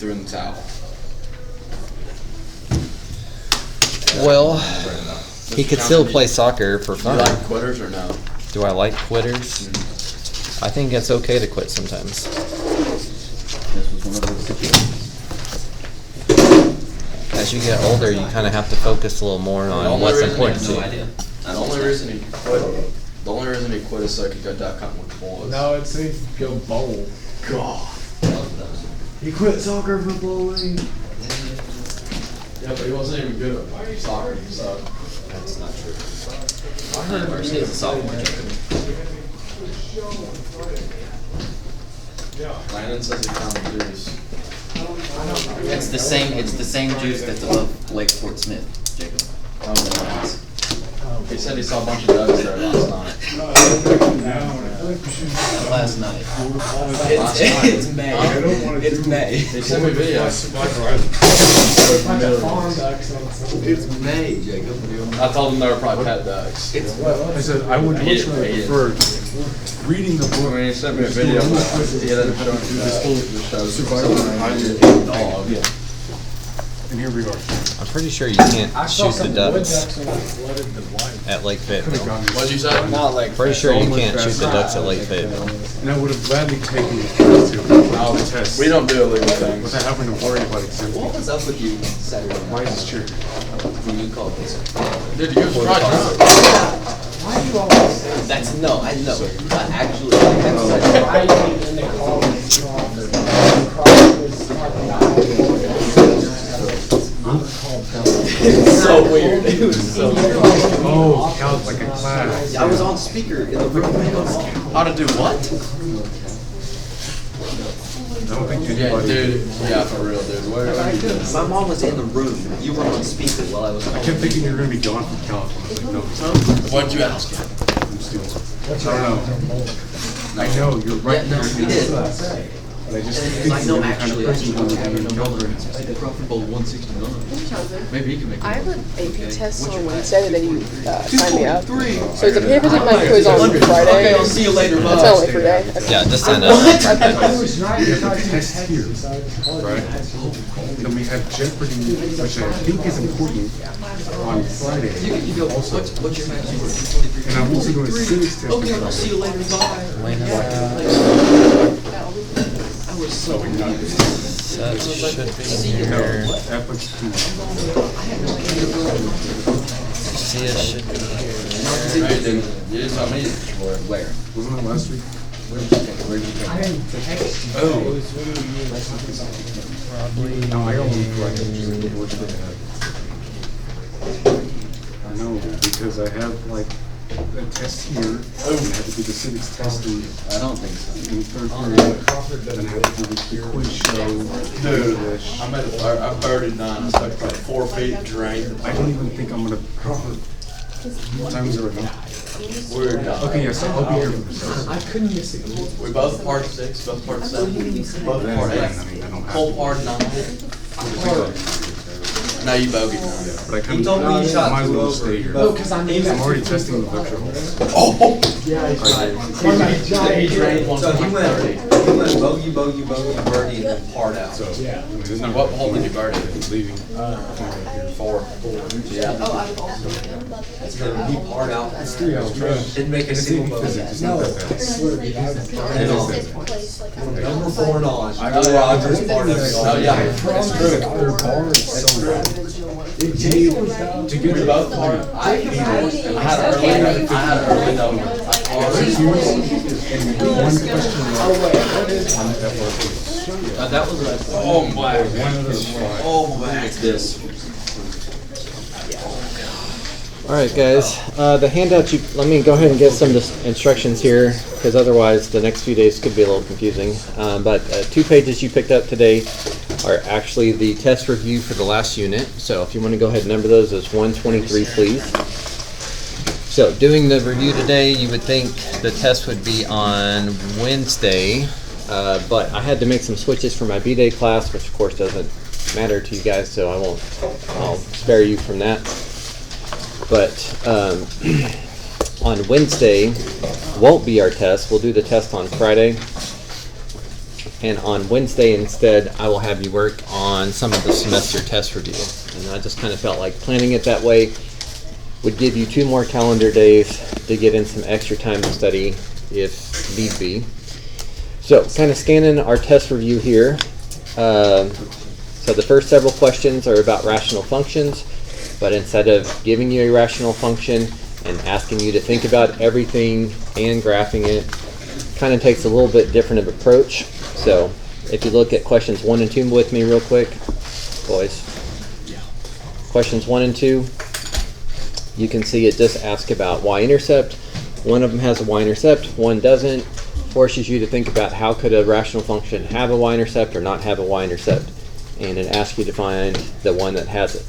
threw in the towel. Well, he could still play soccer for Do you fun. like quitters or no? Do I like quitters? I think it's okay to quit sometimes. This was one of those situations. As you get older, you kind of have to focus a little more on what's important to you. The only reason he quit is so he could go duck hunting with the boys. No, it's so he could go bowl. God. He quit soccer for bowling. Yeah, but he wasn't even good at soccer, so. That's not true. I heard University is a sophomore. Landon says he found the juice. It's the same juice that's above Lake Fort Smith, Jacob. He said he saw a bunch of ducks there last night. Last night. Last night. It's May. It's May. He sent me videos. It's May, Jacob. I told him they were probably pet ducks. I said I would much prefer reading the book. When he sent me a video, he had showing This whole shows survival a dog. Yeah. And here we are. I'm pretty sure you can't I saw shoot the some wood ducks ducks when I flooded the white. at Lake Could have Fayetteville. gone What'd you say? Not like Pretty sure you can't shoot the ducks at Lake Fayetteville. And I would have gladly taken the test to the test. We don't do illegal things. Without having to worry about What exempting. was up with you Saturday Why night is this chair? when you called this? Dude, you was right drunk. Why do you always say That's no, I know. But actually, that's I eat in the car with Crawford? Crawford was talking about it's so weird. It was so weird. Oh, count like a class. I was on speaker in the room. How to do what? I don't think Yeah, anybody. dude. Yeah, for real, dude. What are you doing? My mom was in the room. You were on speaker while I was I kept thinking you were going to be gone from California. I was like, no, What'd you ask? I'm still. I don't know. I know, you're right Yeah, no, there. we did. But I just And think it's like, no, you're the kind actually, of I person think who we would have be no no more. brainer. Crawford Bowl 169. Maybe he can make it. I have an AP Okay. test What's on your Wednesday that you signed me up. 2.3. So is it okay if I take my quiz on Okay, Friday? I'll see you later. That's Bye. only for day. Yeah, just sign up. I was right. We have a test here, right? Then we have Jeopardy, which I think is important, on Friday. You go, what's your match? And I'm also doing a civics test. Okay, I'll see you later. Bye. I was so That should be here. Ethics 2. Sia should be here. No, you didn't. You didn't tell me. Where? Wasn't it last week? Where'd you I didn't text you. Oh. It was literally you or something. No, I only I know, because I have like a test here, and I have to do the civics test in I don't think so. third period, then I have to do the quiz show. Dude, English. I'm at 39. It's like 4 feet drained. I don't even think I'm gonna. What time is it right now? We're Okay, yes, I'll be here for the test. I couldn't miss it. We both part 6, both part 7, both Then, part 8, I mean, I don't have. whole part 9. No, you bogeyed 9. But I kind He told me you shot might as well two stay here. No, because I knew that. I'm already testing the vegetables. Oh! Yeah, He drained one So for he like 30. went bogey, birdie, and then part out. So, Yeah. I mean, there's not. What hole did you birdie? Leaving. 4. Yeah. He part out. It's 3 hours. Didn't make a It's single even bogey. physics, it's not that bad. Number 4 and on. I got Rogers part of it. Oh, yeah. It's true. Their bar is so bad. To get the both part, I had an early number. And one question on the FRP. That was a. Oh, my. One is fine. Oh, man. It's this. All right, guys. The handout. Let me go ahead and get some instructions here, because otherwise the next few days could be a little confusing. But 2 pages you picked up today are actually the test review for the last unit. So if you want to go ahead and number those as 123, please. So doing the review today, you would think the test would be on Wednesday, but I had to make some switches for my B-Day class, which of course doesn't matter to you guys, so I'll spare you from that. But on Wednesday won't be our test. We'll do the test on Friday. And on Wednesday instead, I will have you work on some of the semester test review. And I just kind of felt like planning it that way would give you 2 more calendar days to get in some extra time to study if need be. So kind of scanning our test review here. So the first several questions are about rational functions, but instead of giving you a rational function and asking you to think about everything and graphing it, kind of takes a little bit different of approach. So if you look at questions 1 and 2 with me real quick, boys. Questions 1 and 2, you can see it just asks about y-intercept. One of them has a y-intercept, one doesn't. Forces you to think about how could a rational function have a y-intercept or not have a y-intercept. And it asks you to find the one that has it.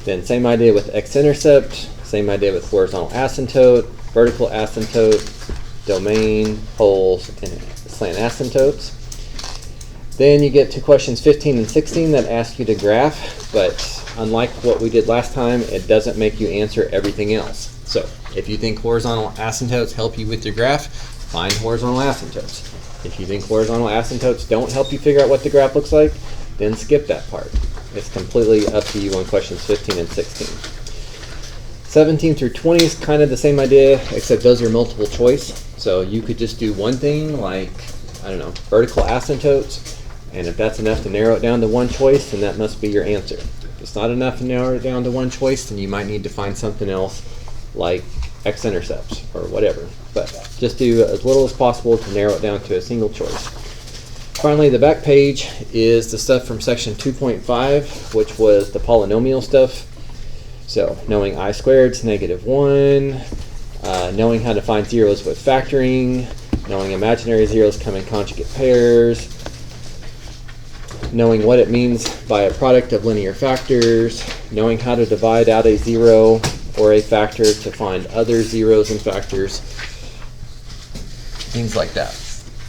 Then same idea with x-intercept, same idea with horizontal asymptote, vertical asymptote, domain, poles, and slant asymptotes. Then you get to questions 15 and 16 that ask you to graph, but unlike what we did last time, it doesn't make you answer everything else. So if you think horizontal asymptotes help you with your graph, find horizontal asymptotes. If you think horizontal asymptotes don't help you figure out what the graph looks like, then skip that part. It's completely up to you on questions 15 and 16. 17 through 20 is kind of the same idea, except those are multiple choice. So you could just do one thing like, I don't know, vertical asymptotes, and if that's enough to narrow it down to one choice, then that must be your answer. If it's not enough to narrow it down to one choice, then you might need to find something else like x-intercepts or whatever. But just do as little as possible to narrow it down to a single choice. Finally, the back page is the stuff from section 2.5, which was the polynomial stuff. So knowing I squared is -1, knowing how to find zeros with factoring, knowing imaginary zeros come in conjugate pairs, knowing what it means by a product of linear factors, knowing how to divide out a zero or a factor to find other zeros and factors, things like that.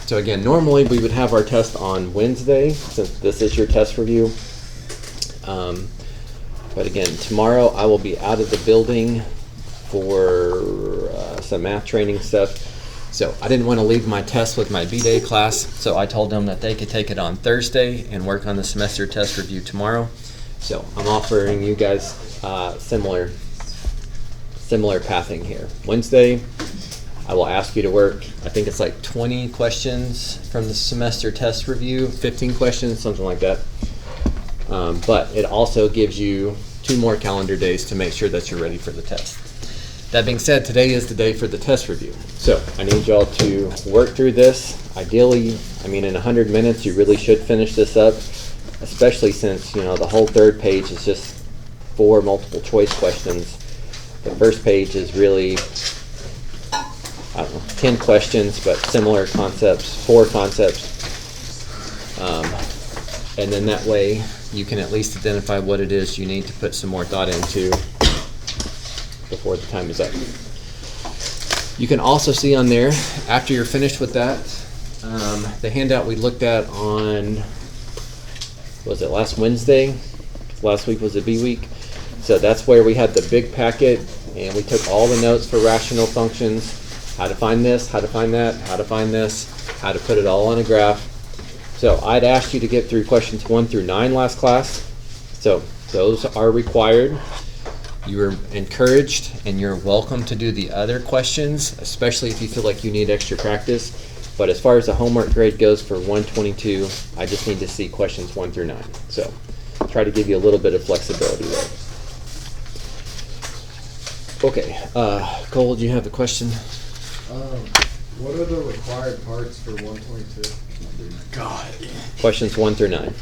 So again, normally we would have our test on Wednesday, since this is your test review. But again, tomorrow I will be out of the building for some math training stuff. So I didn't want to leave my test with my B-Day class, so I told them that they could take it on Thursday and work on the semester test review tomorrow. So I'm offering you guys similar pathing here. Wednesday, I will ask you to work, I think it's like 20 questions from the semester test review, 15 questions, something like that. But it also gives you 2 more calendar days to make sure that you're ready for the test. That being said, today is the day for the test review. So I need y'all to work through this. Ideally, I mean, in 100 minutes, you really should finish this up, especially since, you know, the whole 3rd page is just 4 multiple choice questions. The first page is really, I don't know, 10 questions, but similar concepts, 4 concepts. And then that way you can at least identify what it is you need to put some more thought into before the time is up. You can also see on there, after you're finished with that, the handout we looked at on, was it last Wednesday? Last week was a B week. So that's where we had the big packet, and we took all the notes for rational functions, how to find this, how to find that, how to find this, how to put it all on a graph. So I'd asked you to get through questions 1 through 9 last class. So those are required. You are encouraged and you're welcome to do the other questions, especially if you feel like you need extra practice. But as far as the homework grade goes for 122, I just need to see questions 1 through 9. So try to give you a little bit of flexibility there. Okay, Cole, do you have a question? What are the required parts for 122? God. Questions 1 through 9.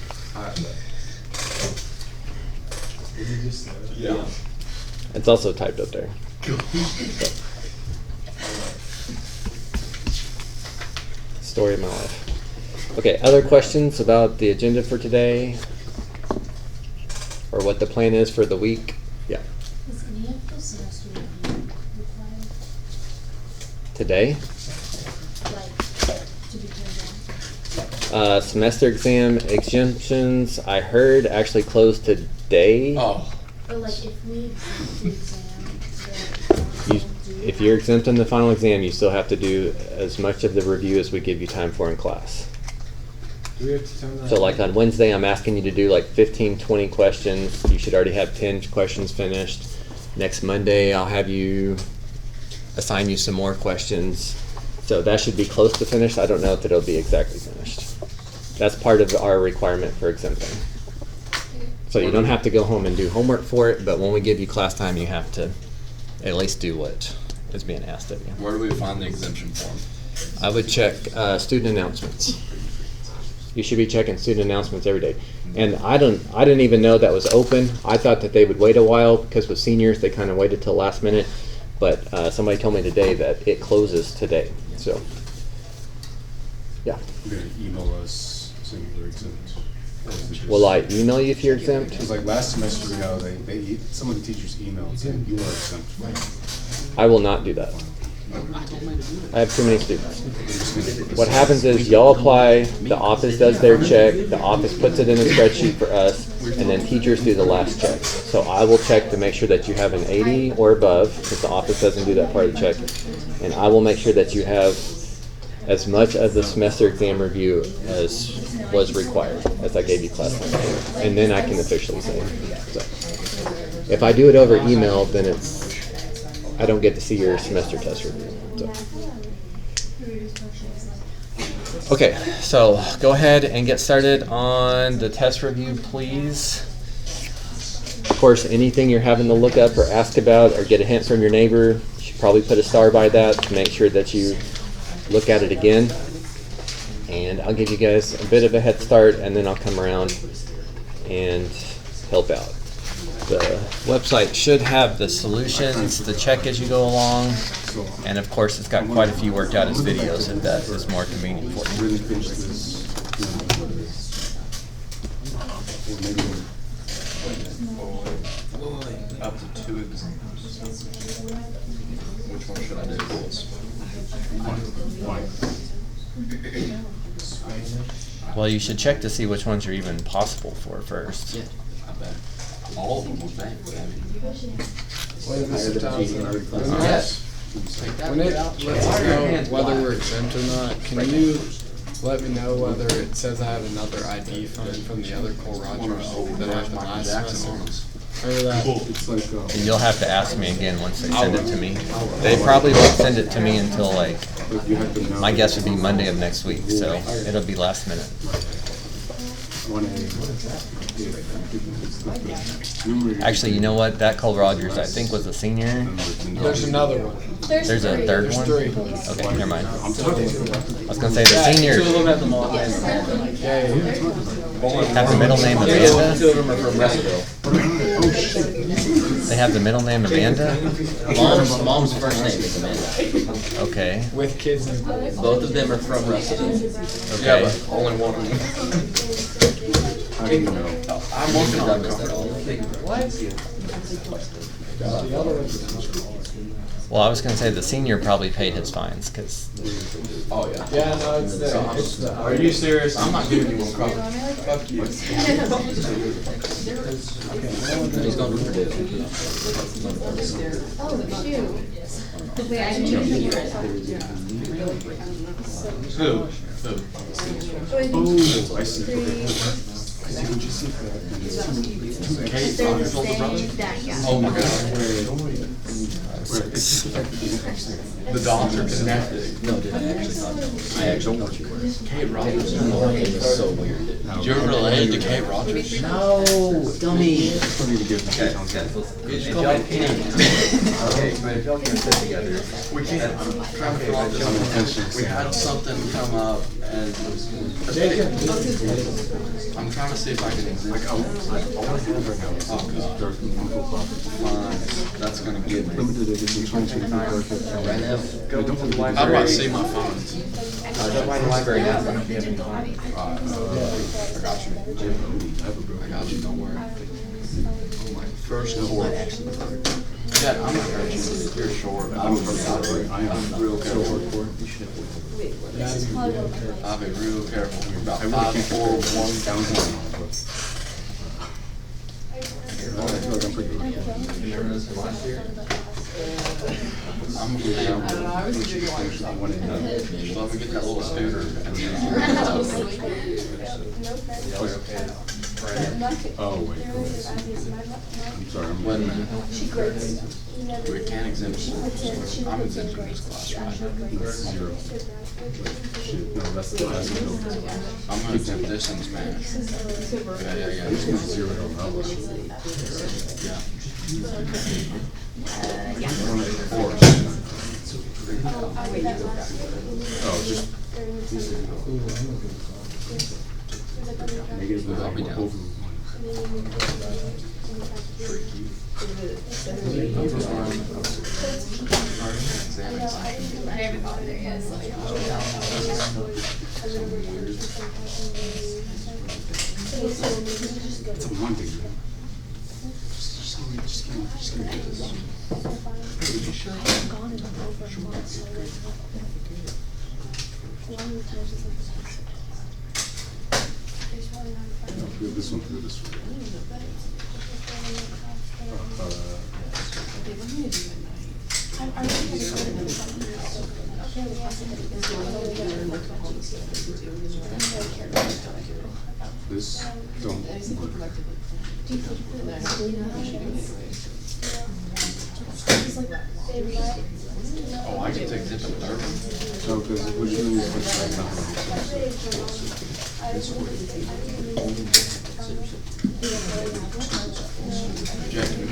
Did you just say that? Yeah. It's also typed up there. Story of my life. Okay, other questions about the agenda for today? Or what the plan is for the week? Yeah. Is any of the semester review required? Today? Like, to be turned on? Semester exam exemptions, I heard actually closed today. Oh. But like, if we exempt the exam, If you're exempt in the final exam, you still have to do as much of the review as we give you time for in class. Do we have to turn that? So like on Wednesday, I'm asking you to do like 15, 20 questions. You should already have 10 questions finished. Next Monday, I'll have you assign you some more questions. So that should be close to finished. I don't know if it'll be exactly finished. That's part of our requirement for exempting. So you don't have to go home and do homework for it, but when we give you class time, you have to at least do what is being asked of you. Where do we find the exemption form? I would check student announcements. You should be checking student announcements every day. And I didn't even know that was open. I thought that they would wait a while because with seniors they kind of waited till last minute. But somebody told me today that it closes today. So yeah. You're gonna email us saying you're exempt. Or is it just- Will I email you if you're exempt? Because like last semester, you know, some of the teachers emailed saying you are exempt. I will not do that. I have too many students. What happens is y'all apply, the office does their check, the office puts it in a spreadsheet for us, and then teachers do the last check. So I will check to make sure that you have an 80 or above, because the office doesn't do that part of the check. And I will make sure that you have as much of the semester exam review as was required, as I gave you class time. And then I can officially say. So if I do it over email, then I don't get to see your semester test review. So. Okay, so go ahead and get started on the test review, please. Of course, anything you're having to look up or ask about or get a hint from your neighbor, you should probably put a star by that to make sure that you look at it again. And I'll give you guys a bit of a head start, and then I'll come around and help out. The website should have the solutions, the check as you go along, and of course it's got quite a few worked out as videos if that is more convenient for you. Really finish this. Or maybe Up to 2 exams. Which one should I do? one. Well, you should check to see which ones are even possible for first. Yeah, I bet. All of them will bank. Wait, Mr. Townsend, Yes. when it lets us know whether we're exempt or not, can you let me know whether it says I have another ID from the other Cole Rogers that I have the last semester? Or that, It's like, And you'll have to ask me again once they send it to me. They probably won't send it to me until like, you have to know. my guess would be Monday of next week, so it'll be last minute. 1A. Actually, you know what? That Cole Rogers, I think, was a senior. there's another one. There's a third There's one? three. Okay, never mind. I was gonna say the seniors Yeah. have the middle name Amanda. Two of them are from Russellville. They have the middle name Amanda? Mom's first name is Amanda. Okay, With kids in Both of them are from Russellville. okay. Only one of them. How do you know? I'm working on Douglas at all. Well, I was gonna say the senior probably paid his fines, cause, Oh, yeah. Yeah, no, it's the. Are you serious? I'm not giving you one copy. Fuck you. He's going to Purdue. Oh, shoot. Wait, I didn't even think Who? Oh, I see. Oh my god. The dots are connected. No, dude, I actually thought Kate Rogers. it's so weird. You're related to Kate Rogers? No, dummy. Still need to give the Okay, counsel. just call me Penny. We can't. I'm trying to fill out this. We had something come up and I'm trying to see if I can Like, exist. all I have right now is Oh, God. dark and Uncle Pop. Fine. That's gonna get me. Limited edition 2025. Right now. I don't want to I'm about to see my phones. I got you. I got you, don't worry. First court. Yeah, I'm not hurt you. You're short. I'm real careful. I'll be real careful. You're about I really can't 5'4", 1,000. I feel like I'm pretty lucky. I'm gonna I don't know, I was doing one. let me get that little scooter and then Oh, wait. I'm sorry, I'm. wait a minute. We can't exempt. I'm exempt from this class, right? Zero. Shit, no, that's the last one. I'm gonna exempt this in Spanish. Yeah. Zero to umbrella. Of course. Oh, just negative I'll be down. over one. It's a Monday. Just give me this. Feel this one, feel this one. This don't work. Oh, I get to exempt a third one. No, because we're doing this with Jack, can we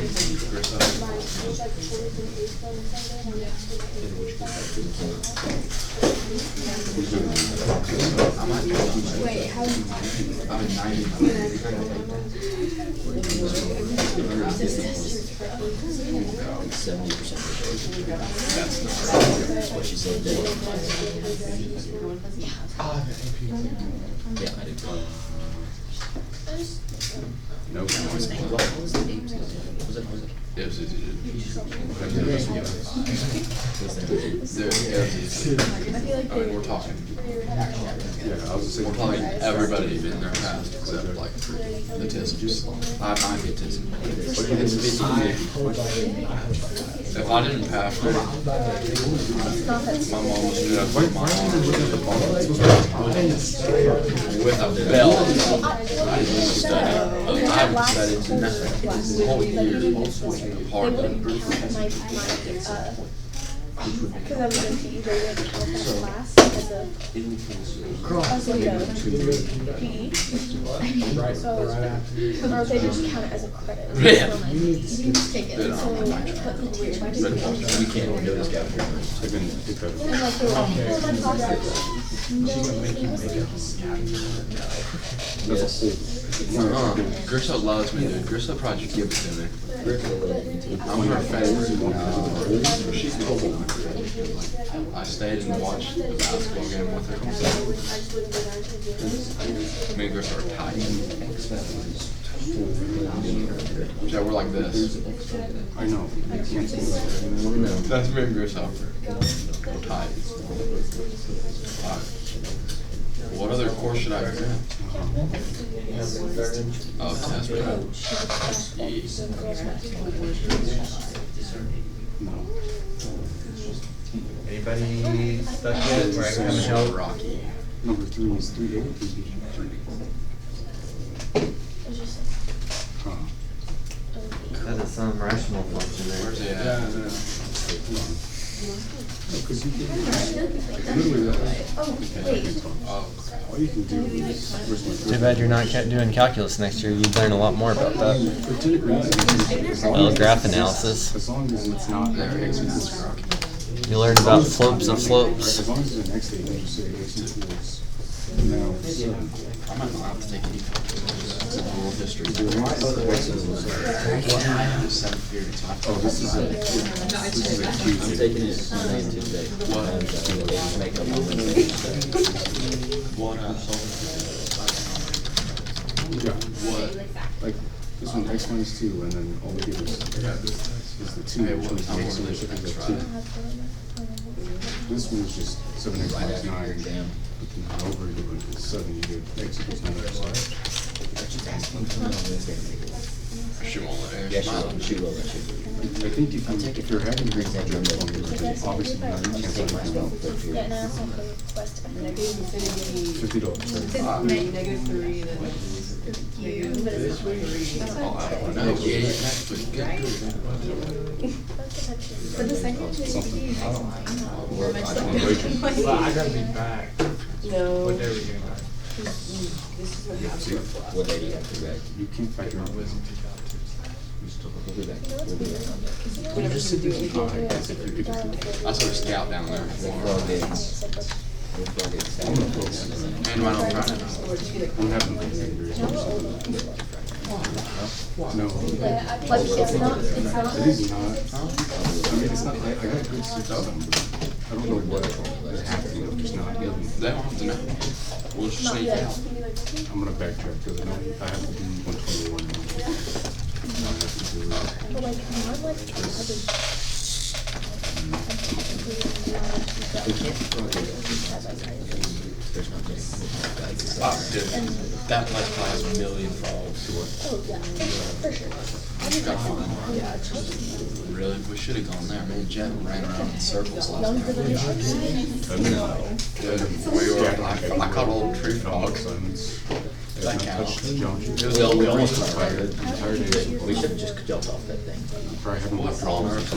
Chris up? I'm at 90. Wait, how? I'm at 90. That's not what she said. Yeah, I do. no. Yes, it did. I mean, we're talking. Yeah, I was just We're talking everybody in their past except like the Tisms. I get Tism. If I didn't pass, my mom was doing it with my with a belt. I didn't study. I haven't studied nothing. Whole year. Hardly. Because I was in PE, they would count that class as a, PE. So, or they just count it as a credit. Yeah. Take it. So, put the teacher. We can't go this cafeteria. I've been incredible. And like, they were like, oh, that's awesome. Yes. Grisha loves me, dude. Grisha probably should give it to me. I'm her favorite. She's cool. I stayed and watched the basketball game with her. Me and Grisha are tight. Yeah, we're like this. I know. I can't see that. That's me and Grisha. We're tight. Alright. What other course should I exempt? Oh, test prep. No. Anybody stuck yet where I can come and help? Rocky. Number 3 is 3A, 3B, 3. Huh. That is some rational function there. Where's he Yeah, at? because you can, literally, Oh, all you can do is, where's my Too bad you're not doing calculus next year. You'd learn a lot more about that. For 10 degrees, Well, graph analysis. as long as it's not there it is. X Rocky. You learn about slopes of slopes. As long as it's the next day, you just say it's towards. Now, I might not have to take any it's a world history. Seventh period. oh, this is a I'm Tuesday. taking it Monday and Tuesday. What? Make up on Wednesday. What, Yeah, what? like, this one X minus 2, and then all we give is the 2, Hey, which what is time X, were they which is next the Friday? 2. This one is just 7X minus 9. Damn. But then over doing is 7, you get X equals 9. She won't let her. Yeah, she will let you. I think if you're having a executive, obviously not I'm gonna take my spell. Yeah, and I also have the request. $50. -3, then No, yeah, that's pretty good. But the second one we're much Well, I gotta be back. No. What day are we getting back? This is what happened. What day do you have to be back? You can't fight your own wisdom. Whenever you do anything. I saw a scout down there. And right on Friday. I'm having no. Like, it's not, It is not. I mean, it's not, I got good stuff on them, but I don't know what is happening, I'm just not getting. They don't have to know. We'll just sneak out. I'm gonna backtrack because I know I have to do 121. I have to do but like, not like other. We can't throw it. There's not many. Dude, that place probably has a million frogs. Oh, yeah, for sure. Really? We should have gone there. Me and Jet ran around in circles last night. Dude, I caught all the tree frogs. That counts. It was the We old almost one. tired. We should have just jumped off that thing. Probably haven't What, left for all all Earth?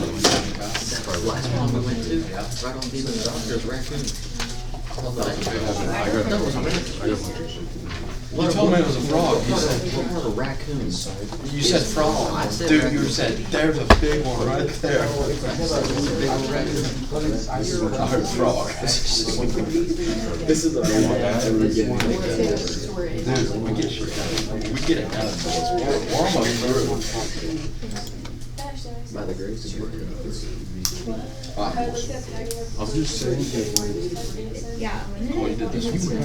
Last one we went to, right on Beavis Rock, there's raccoons. I got a bunch of shit. You told me it was a frog. You said, What were the raccoons? you said frog. I said Dude, raccoon. you said, there's a big one right there. I heard frog. This is a big one. Dude, we get shit done. We get it done. We're almost through. By the grace of God. I was just saying that Oh, you did this one.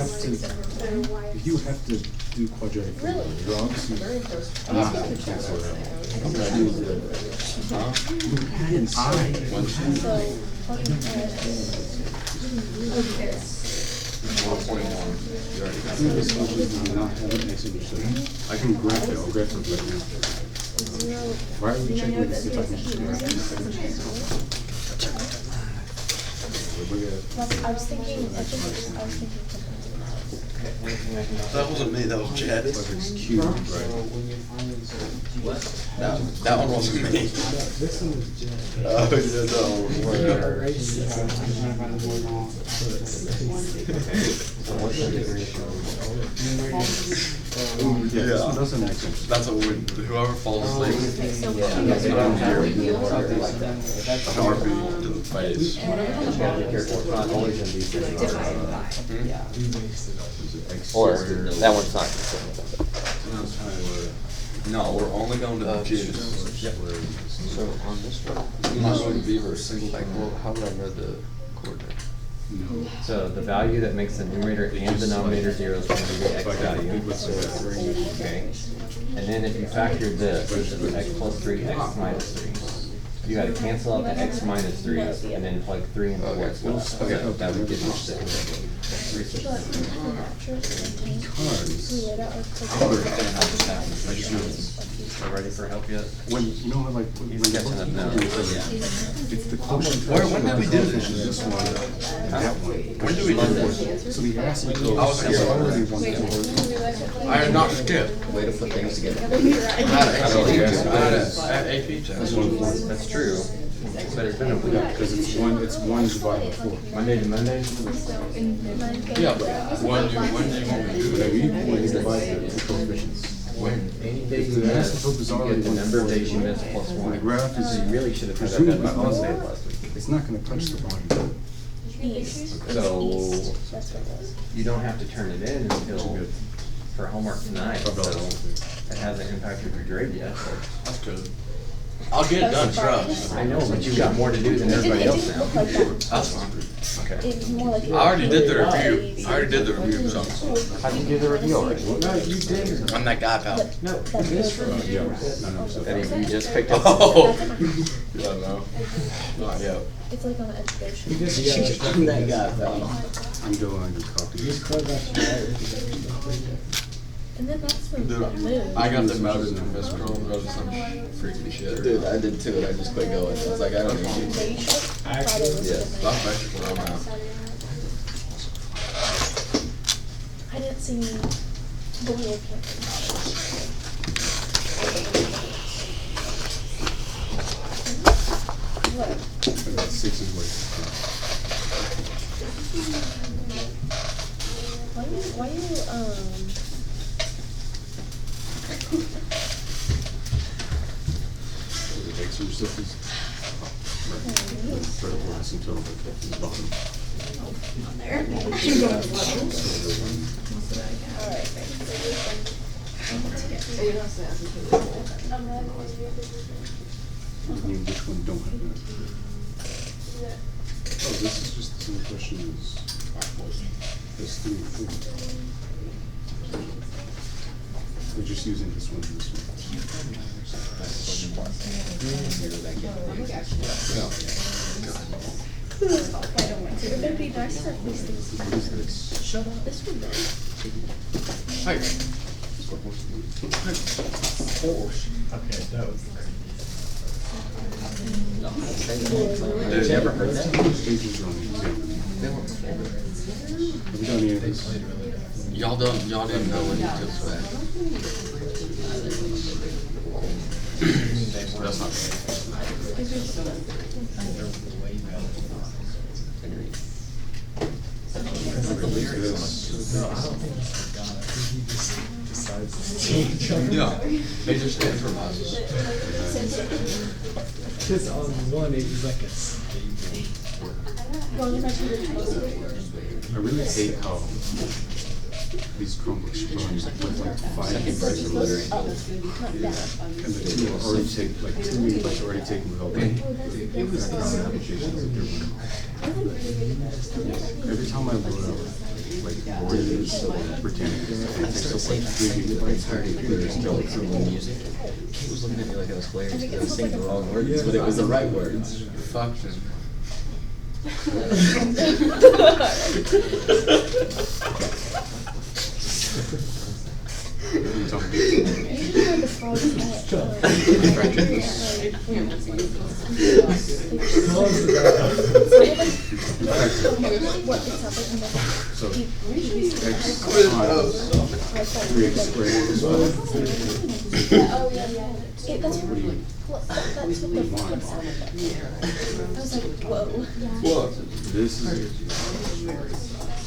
if you have to do quadratic drugs, you have to cancel it out. Huh? You had an eye. 121. You already got This this. one does not have an exhibition. I can grab it, I'll grab it right now. Why are we checking this if I can just grab it? I was thinking, That wasn't me, that was Jet. Like it's cute, right? That one wasn't me. Oh, Yeah, this one doesn't make sense. That's what whoever falls asleep. That's what I'm hearing. Sharpie to the face. Or that one's not. No, we're only going to the juice. So on this one, I'm not going to Beaver a single thing. how would I know the coordinate? No. So the value that makes the numerator and denominator zero is going to be the x value. Okay. And then if you factor this, this is x plus 3, x minus 3. You gotta cancel out the x minus 3 and then plug 3 into what's left. So that would give you 6. Ready for help yet? When, you know, like, when He's you catching up now. it's the quotient. When did we do this? This one, that one. When did we do this? So he asked me, I was so here. I already wanted to. I have not skipped. Way to put things together. I had AP test. That's true. But it's been a week. Because it's one divided by 4. Monday to Monday? Yeah, but when do you want me to do Whatever it? you want to divide the coefficients. When? Any day If the asymptote is you already get the number of days you 140, missed plus and 1. the graph is So you really should have had that presumably done by Wednesday positive, last week. it's not gonna touch the volume. So you don't have to turn it in until for homework tonight, so it hasn't impacted your grade yet. That's good. I'll get it done, trust. I know, but you've got more to do than everybody else now. That's fine. Okay. It's more like. I already did the review. I already did the review, so How did you do the review already? I'm that guy, pal. No, that's Yeah, no, so. That you just picked up? Oh. Yeah, no. Not yet. It's like on the education. I'm that guy, pal. I'm doing a copy. And then that's when Dude, that moved. I got demoted from Miss Chrome because of some freaky shit. Dude, I did too, and I just quit going. I was like, I don't need you. Friday was Yeah. the I'm basically I'm out. I didn't see any boy camping. What? About 6 is like. Why you The extra stuff is. Right where I see total is bottom. I mean, which one don't have that? Oh, this is just the same question as this 3 and 4. We're just using this one and this one. it would be nice to have these things. What is this? Shut up. This one does. Dude, you ever heard that? Which pages are on the exam? Have we done any of this? Y'all didn't know when you took that. That's not Yeah, they just improvises. Because on one it was like a Well, you might be the I really hate how these Chromebooks run with like 5 gigabytes of memory. Oh, not that. And the 2 are already take, like 2 megabytes already taken without the applications that they're running. Every time I load up like Warriors or Britannica, it takes up like 3 gigabytes. My computer is still Approval music. He was looking at me like I was hilarious because I was saying the wrong words, but it was the right words. Fuck them. You tell me. You know the frogs what it's up So X times 3x squared is what? That's what the flips out. I was like, whoa. This is,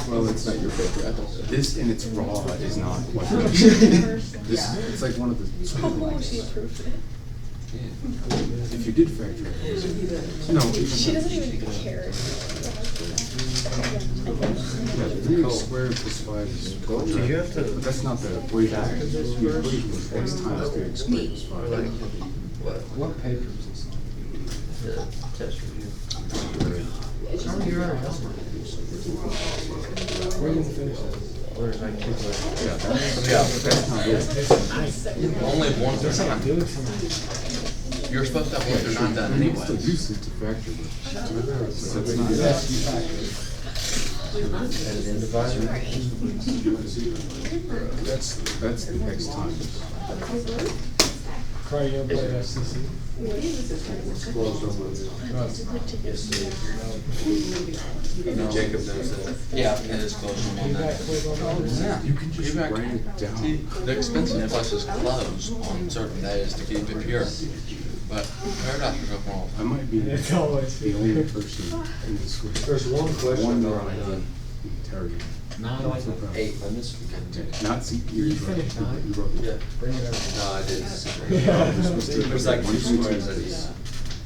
well, it's not your favorite. This in its raw is not what this, it's like one of the school lines. If you did factor it, no. She doesn't even care. Yeah, 3x squared plus 5 is quadratic. But that's not the equation. The equation was x times 3x squared is 5. what paper is this on? The test review. We're gonna finish this. Yeah, that's not it. Only 1 through 9. You're supposed to have 1 through 9 done I mean, still anyway. use it to factor, but that's not it. That's the x times. Carl, you ever play FCC? Jacob knows that. Yeah, it is close on one night. You can just write it down. The expensive places close on certain days to keep it pure. But Paradise is open all the I time. might be the It's always only person in the school. There's one question. One non-ID interrogate. 9 8, I missed. Not see, you wrote it. You wrote it. Bring it over. No, I didn't. There's like 1, 2, 3.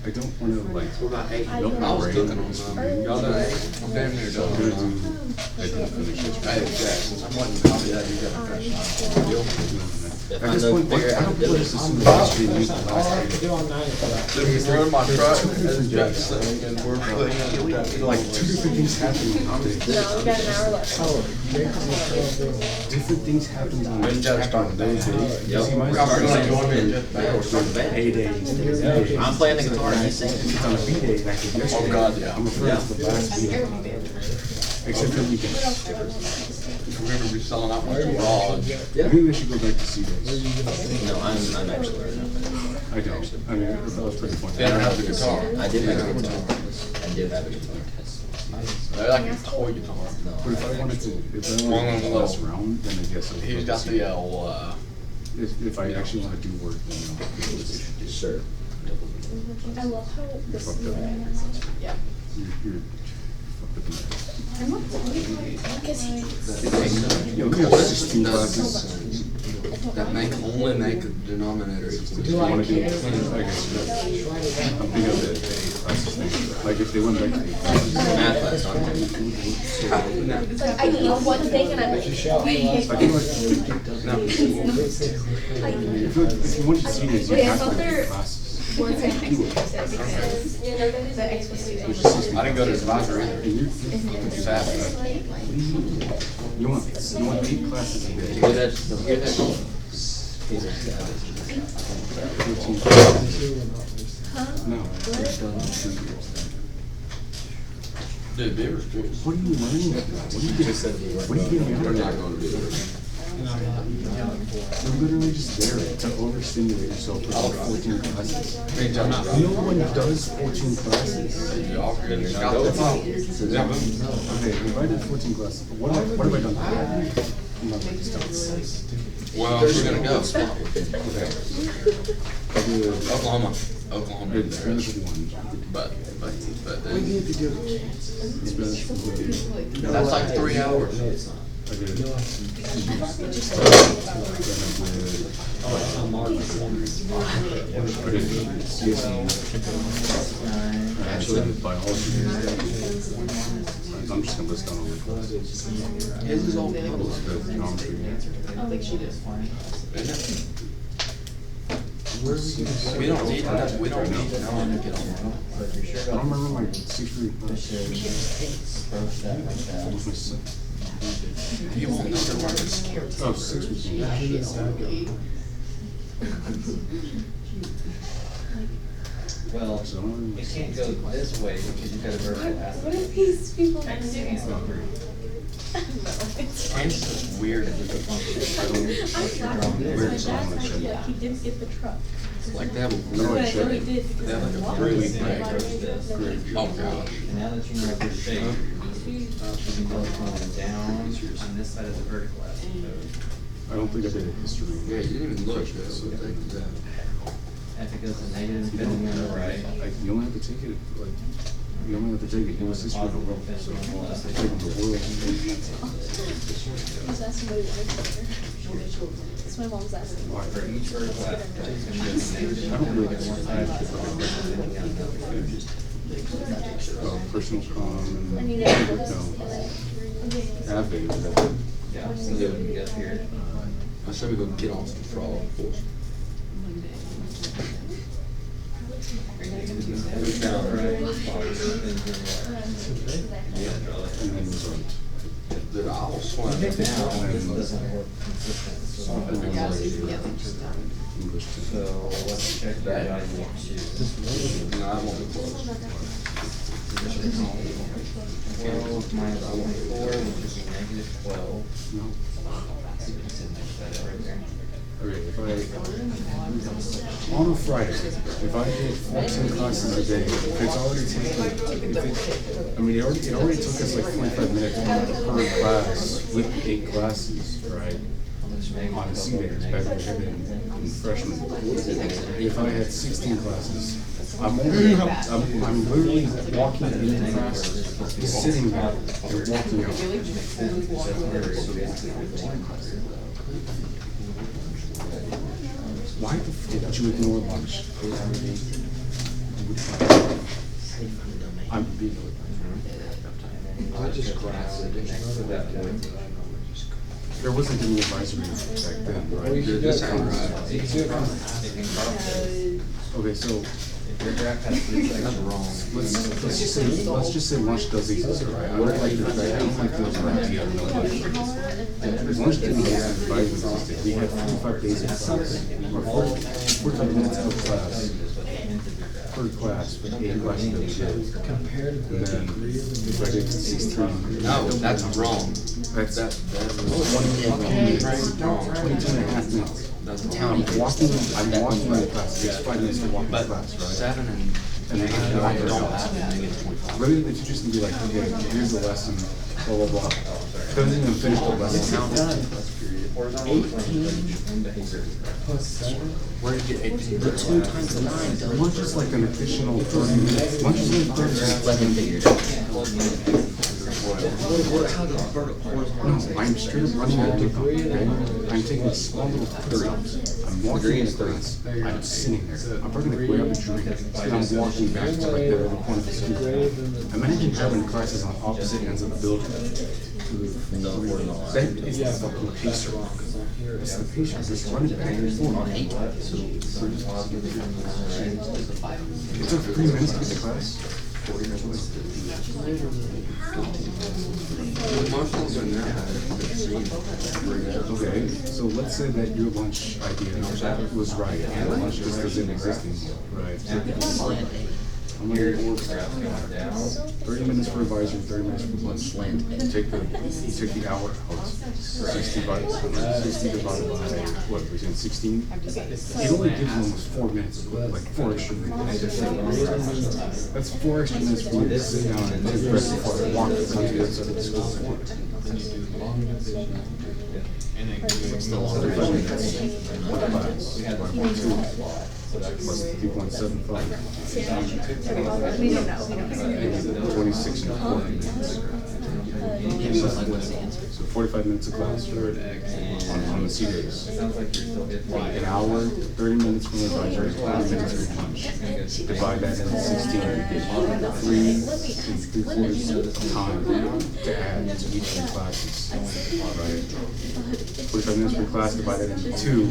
I don't want to like. What about 8? I Don't I was brain. looking on some. Y'all done 8? I'm damn near I'm done. gonna do. I didn't finish it. Hey, Jack, since I'm letting you copy that, you got a fresh At this point, like, I don't put this as soon as it's been used the All I last have to time. do on 9 is that. This is running my truck, as Jack's sitting and we're putting it in the Like 2 different things happening on No, we got an hour left. different things happening on When Jack's starting those days. Yep. See, my We're starting sister's going like, in. A days. I'm playing the guitar and he's singing. It's on a B day, like yesterday. Oh, God, yeah. I'm referring to the last B day. Except for weekends. For We're gonna be selling out my garage. Maybe we should go back to C-Days. No, I'm actually learning. I don't. I mean, that was pretty fun. They don't have the guitar. I did have a guitar. I did have a guitar. They like a toy guitar. But if I wanted to, if I One wanted of to them mess around, then I guess I would He's go got to the, C-Days. If I actually want to do work, then Sure. I love how you're this fucked is up. right now. Yeah. You're fucked up in the head. I'm not because he. You know, What it's is just two does classes. that only make a denominator equal If you want to do, I guess, I'm thinking of the classes thing. Like if they went back to the classes. Math class, not It's like I need one thing and I'm like, I feel like, if you went to C-Days, you Wait, I have thought to they're- do classes. once I do it. Because the expectation. I didn't go to advisor either. And you're fucking Sad. You want 8 classes a day. Hear that? Hear that? 14 classes. No. Dude, Beaver's true. What are you learning? What are you getting? What are you getting out of that? Going to Beaver. You're literally just there to overstimulate yourself with like 14 classes. Hey, John, No one does 14 classes. y'all got the problem. Okay, if I did 14 classes, what have I done? Nothing. Still. Well, we're gonna go. Okay. I did. Oklahoma. I Oklahoma. did Spanish 1. But What do then, you have to do? Spanish 1. that's like 3 hours. I did. I did CSE. Actually, I did biology. I'm just gonna list down all the classes. His is all public. The geometry. Like she did. Isn't it? We don't need to know, we don't need to know how to get on. I don't remember my 6th grade class. What was my 6th? You won't know the words. Oh, 6 was me. Well, So I don't it can't go this way because you've got a vertical What aspect. are these people? I'm doing it. Mine's just weird. I'm glad Weird because my song dad's and shit. idea, he didn't get the truck. Like they have a No, But I I know should. he did because They have of like a the really water. big- Like, Oh gosh. And now that you know the shape, you can go down on this side of the vertical aspect. I don't think I did a history. Yeah, you didn't even look. So they could, If it goes to negative infinity on the right, You only have to take it, like, you only have to take it, it was history of the world, so taking the world. He's asking what he wanted to hear. That's my mom's asking. for each vertical aspect, it's gonna be negative I don't really infinity on one side, infinity on the other. Personal com, And you no, know, this. Ave, Yeah, so you can get here. I said we go get on some frog. Move down, right? and then result. Dude, I'll swim. Now, this doesn't work consistent, so. Yeah, so you can get them just done. English So too. let's check that out. No, I won't be close. 12 minus 24, which is negative 12. No. That right there. Okay, if on a Friday, if I did 14 classes a day, if it's already taking, I mean, it already took us like 45 minutes per class with 8 classes, right? On a C-Days back when we had in freshman. If I had 16 classes, I'm literally walking into class, sitting there, and walking out. Why the fuck did you ignore lunch? I'm being. I just grasped it. There wasn't any advisory back then, right? Dude, this ain't right. Okay, so If your graph has three sections wrong. let's just say lunch does exist, right? I don't like the fact, I don't like the idea of no lunch. Lunch didn't exist, advisory existed. We had 45 days of class, or 45 minutes of class. per class for 8 classes that we did. And then divided into 16. No, that's wrong. That's That's 22 and a half minutes. That's I'm walking in the class. It takes 5 minutes to walk in the But class, right? 7 and And then don't I have don't. it, they get 25. Maybe the teacher's gonna be like, okay, here's the lesson, blah, blah, blah. Doesn't even finish the lesson. Where did you get 18? The 2 times the 9 done. Lunch is like an additional 30 minutes. Lunch is only 30 minutes. Let him figure it out. How does vertical No, horizontal? I'm straight up running out of okay? I'm taking a small little 30. I'm walking in the class. I'm sitting there. I'm probably gonna grab a drink and I'm walking back to like the other corner of the school. I'm managing having classes on opposite ends of the building. That is the fucking pacer. It's the pacer just running back and forth. It took 3 minutes to get to class. Okay, so let's say that your lunch idea was right, and the lunch just doesn't exist anymore, right? I'm gonna order 30 minutes for advisory, 30 minutes for lunch. Take the hour out. 60 divided by what? Between 16. It only gives you almost 4 minutes, like 4 extra minutes. That's 4 extra minutes for you to sit down and take breath before I walk to the other side of the school. What's the longer 35 minutes. One class. Divided by 2. Plus 3.75. 26 and 40 minutes. So 45 minutes of class on the C days. An hour, 30 minutes for advisory, 30 minutes for lunch. Divide that into 16, you get 3 3/4 time to add to each of the classes. Right? 45 minutes per class, divide that into 2.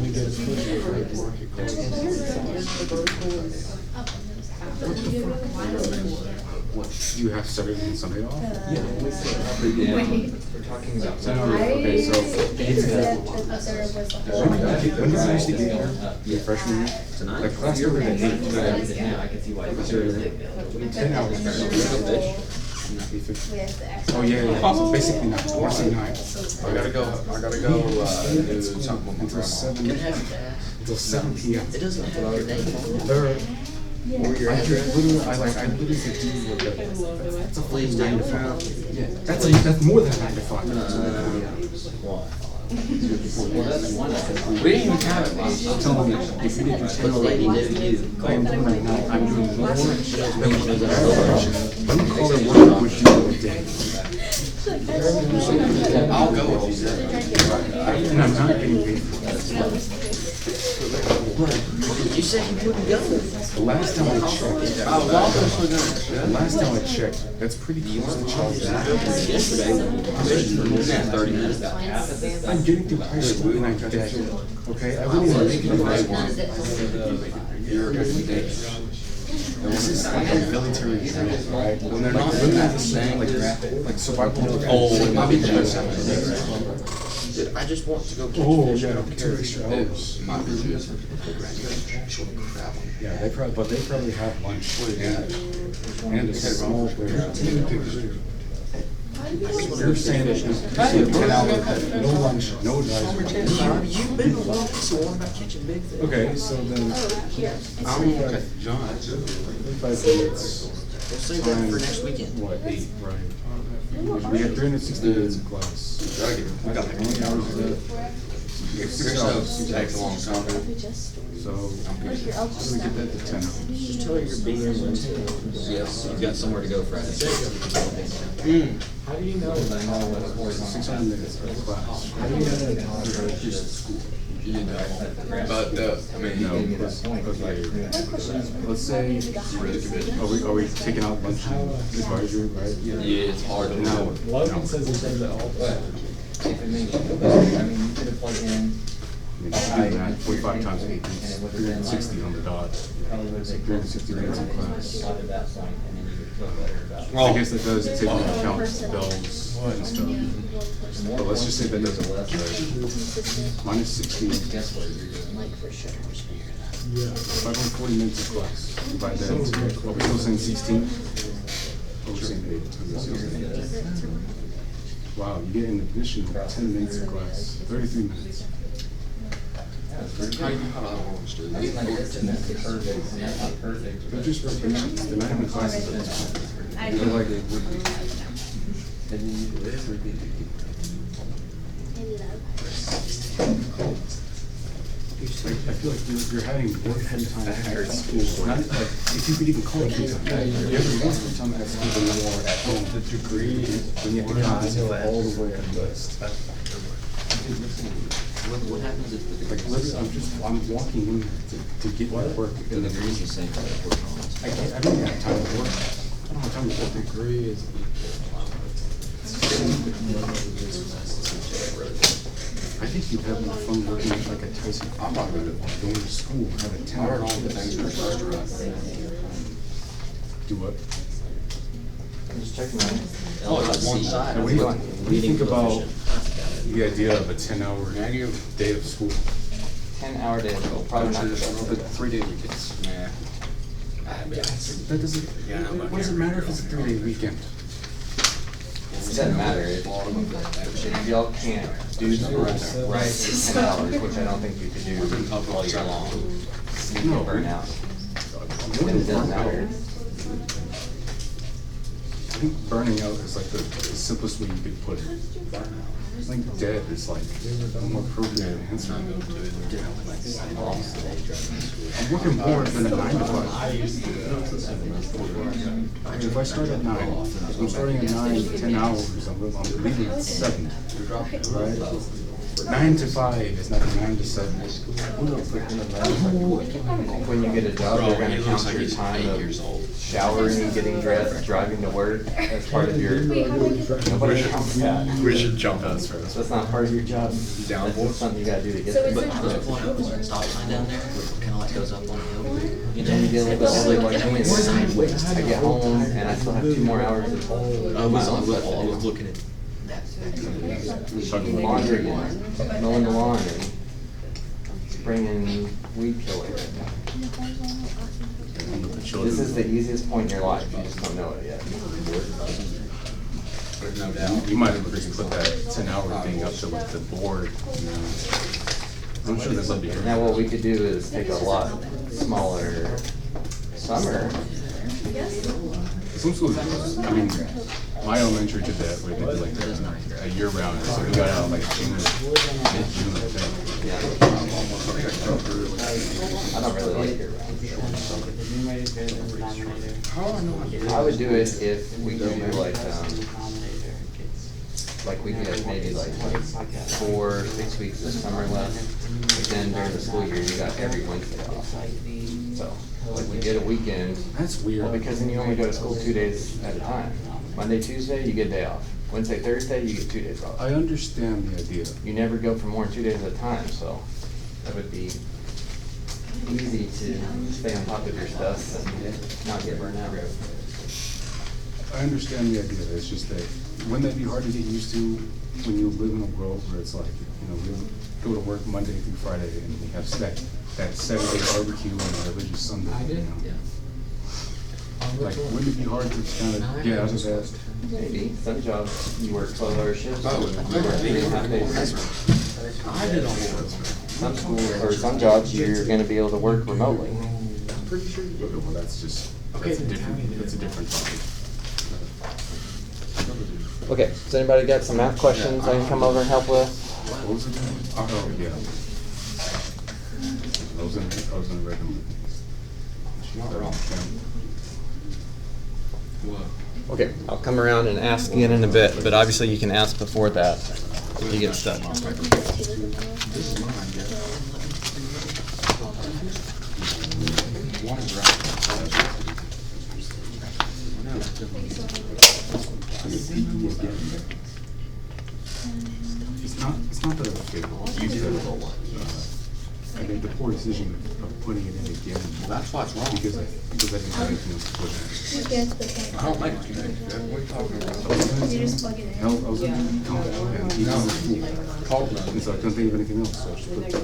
What? You have Saturday and Sunday off? Yeah. Okay, so when did you used to get here? Your freshman year? Like class started at 8. 10 hours. Oh yeah. So basically 9. Or say 9. I gotta go do something with my Until grandma. 7. Until 7 p.m. It doesn't have your name. I literally could do like that's a full 9 to 5. Yeah, that's more than 9 to 5. We didn't even have it last I'm telling you, if you did your 10 But the lady knew you. I am doing right now. I'm doing more than what the average blue collar worker would do in a day. I'll go with you. And I'm not getting paid for it. You said you wouldn't go. The last time I checked, that's pretty close to child abuse. Yesterday, 30 minutes. I'm getting through high school and I'm dead. Okay, I wouldn't even make it to high school. This is like a military drill, right? When they're not really the same, like survival. Oh, it might be just. Dude, I just want to go catch Oh, fish. yeah, I don't 2 care. extra hours. Might be just. Yeah, they probably have lunch and a small break. You're saying that there's 10 hours, no lunch, no advisory. You've been alone, so what about catching big fish? Okay, so then, I'm gonna cut John. 45 minutes, We'll save that for next weekend. what, 8, right? We got 360 minutes of class. We got How many hours is that? You get 6 hours. Takes a long time. So, we get that to 10 hours. Just tell her you're being with Yes, you've got somewhere to go Friday. 600 minutes of class. You know, but I mean, No, let's say, are we taking out lunch and advisory, right? yeah, it's hard to No. know. Logan says he does it all the time. I mean, I do that 45 times 8 is 360 on the dot. So 360 minutes in class. I guess that does take into account bells and stuff. But let's just say that doesn't. Minus 16. If I go 40 minutes of class, divide that into, are we still saying 16? Or we're saying 8? Wow, you get an addition of 10 minutes of class, 33 minutes. How do that work, Stu? They're just rotations, they're not even classes at this point. They're like they would be. I feel like you're having more free time at school. Not like if you could even call it free time. You have more free time at school than you are at home. The degree when you have to cancel all the way at list. What happens if the Like literally, I'm walking in to get my work. the degree is the same for the work on I don't have time to work. I don't have time to work. Degree is I think you'd have more fun working at like a Tyson. I'm not good at going to school, have a 10 I heard all the things we're supposed to write. Do what? I'm just checking on it. Oh, it's one side. What do you think about the idea of a 10-hour day of school? 10-hour day of school, probably not. But 3-day weekends. Nah. That doesn't, what does it matter if it's a 3-day weekend? It doesn't matter. If y'all can't do school right for 10 hours, which I don't think you could do all year long, you can burn out. Then it doesn't matter. I think burning out is like the simplest way you could put it. I think dead is like a more appropriate answer. I'm working more than a 9 to 5. If I start at 9, if I'm starting at 9, 10 hours, I'm leaving at 7, right? 9 to 5 is not a 9 to 7. When you get a job, they're gonna count your time of showering, getting dressed, driving to work as part of your, nobody counts that. We should jump out first. That's not part of your job. That's just something you gotta do to get there. But there's a point up there, stop sign down there, kinda like goes up on the hill. You Then you get a little bit older, like me, sideways. I get home and I still have 2 more hours of I was looking at laundry and mowing the lawn and bringing weed killer. This is the easiest point in your life, you just don't know it yet. There's no doubt. You might have just put that 10-hour thing up to like the board, you know. I'm sure there's something. Now what we could do is take a lot smaller summer. Some schools, I mean, my elementary did that, where they did like a year round, so we got out like June, mid-June, I think. Yeah. I don't really like year round. I would do it if we could do like we could have maybe like 4 or 6 weeks of summer left, but then during the school year, you got every Wednesday off. So, like we get a weekend. That's weird. Well, because then you only go to school 2 days at a time. Monday, Tuesday, you get a day off. Wednesday, Thursday, you get 2 days off. I understand the idea. You never go for more than 2 days at a time, so that would be easy to stay on top of your stuff and not get burned out. I understand the idea, it's just that, wouldn't that be hard to get used to when you live in a world where it's like, you know, we go to work Monday through Friday and we have that Saturday barbecue and a religious Sunday, you know? Like, wouldn't it be hard to kind of get out of that? Maybe. Some jobs, you work 12-hour shifts. Oh, You work 3.5 days. I did all the Some schools, or some jobs, you're gonna be able to work remotely. Well, that's just, that's a different topic. Okay, has anybody got some math questions I can come over and help with? What was it? Oh, yeah. I was in rhythm. Not wrong. What? Okay, I'll come around and ask again in a bit, but obviously you can ask before that if you get stuck. This is mine, yeah. One is right. No, it's different. It's not that you did I made the poor decision of putting it in again. Well, that's why it's wrong. Because I didn't have anything else to put in. I don't make it. What are you talking about? You just plug it in. I was in and he was in school. Called none. And so I couldn't think of anything else, so I just put that.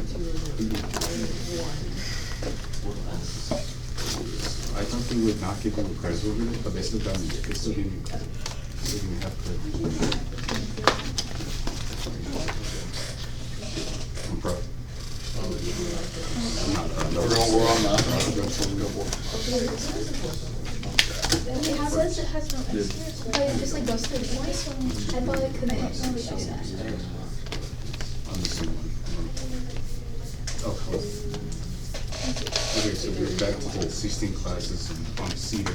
thought they would not give me credit over it, but they still gave me credit. They still gave me half credit. I'm proud. I'm not proud. We're on that. It says it has no experience, but it just like goes through voice when I thought it couldn't let nobody else that. On the same one. Oh, cool. Okay, so we're back to the 16 classes on Cedar.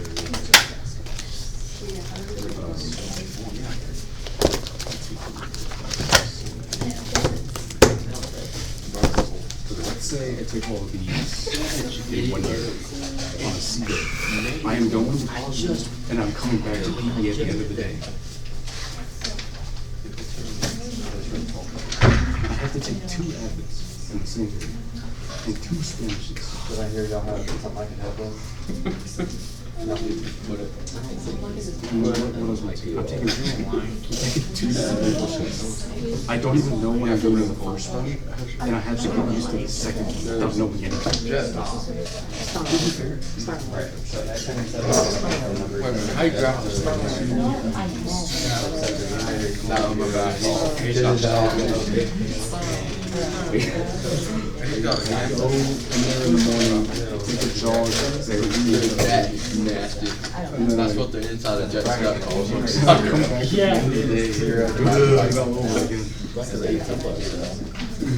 So let's say I take all of these in 1 year on a Cedar. I am going and I'm coming back to PE at the end of the day. I have to take 2 admits in the same day. And 2 Spanishes. Did I hear y'all have something I can help with? What else am I taking? I'm taking 2 Englishes. I don't even know when I'm doing the first one, and I have to get used to the second one without knowing anything. How you grab this thing? No, my bad. Go in there in the morning, take a jog, say, That is nasty. That's what the inside of Jet's got calls.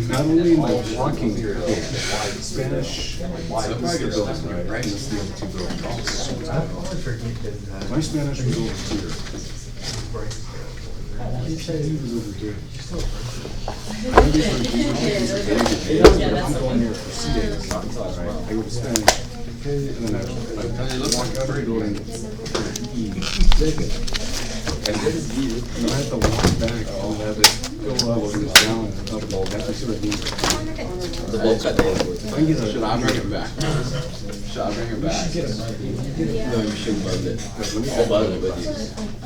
Not only am I walking Spanish, Spanish the girls, right? And that's the other 2 girls. My Spanish was over here. He was over here. I'm going there for C days, right? I go to Spanish, and then I walk out of the building for E. And then I have to walk back and I have to go up and down and up and down. That's what I mean. The bowl cut day. Should I bring it back? Should I bring it back? No, you shouldn't buzz it. I'll buzz it with you.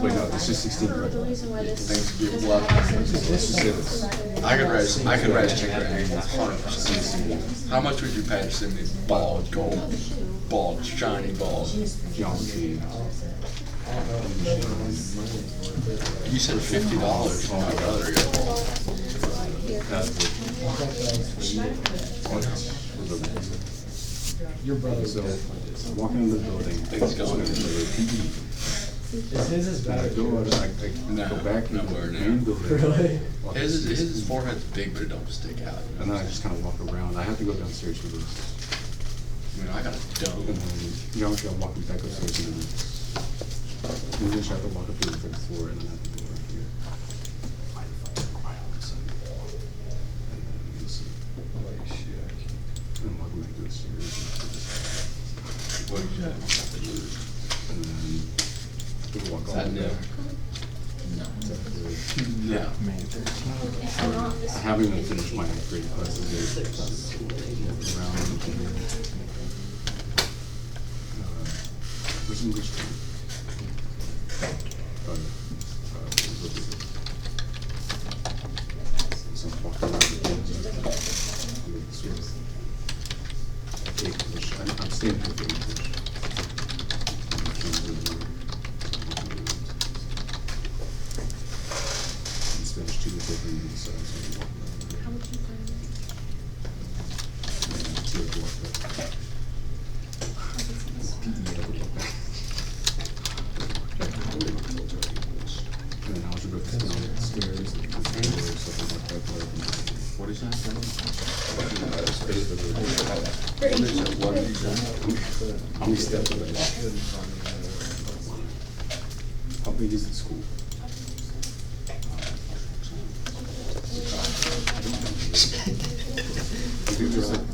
Wait, no, it's just 16, right? Thanks for your blood. I could raise chicken eggs 100%. How much would you pay to send me bald, gold, bald, shiny bald? Geometry. You said $50. Oh my God, there you go. Your brother. So, walking into the building, Things going PE. His is I better. go out, I go back to the nowhere near. main building. Really? His forehead's big, but it don't stick out. And then I just kind of walk around. I have to go downstairs for this. I mean, I got a And dome. then, I'm walking back upstairs and then I just have to walk up to the 3rd floor and then I have to go right here. And I'm walking back to the stairs. What did you have? And then we walk all That the way new? back. Yeah. I haven't even finished my grade classes yet. Walking around. Where's English from? So I'm walking around the English. I'm staying here for English. In Spanish too, it's open, so I'm walking around. How much you find? And see if I walk back. And then I was going downstairs, something like that. What is that? What did you say? How many steps are there? How big is the school? I think there's like,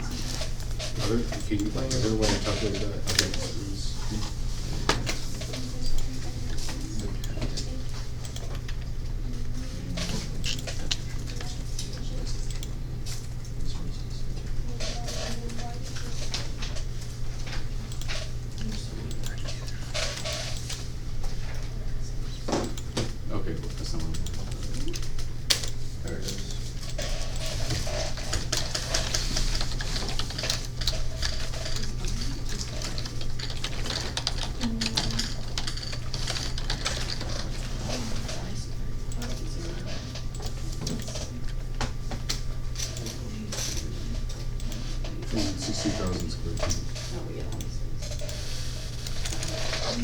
can you, like, is there a way to calculate that? How big the school is? Okay, that's not one. There it is.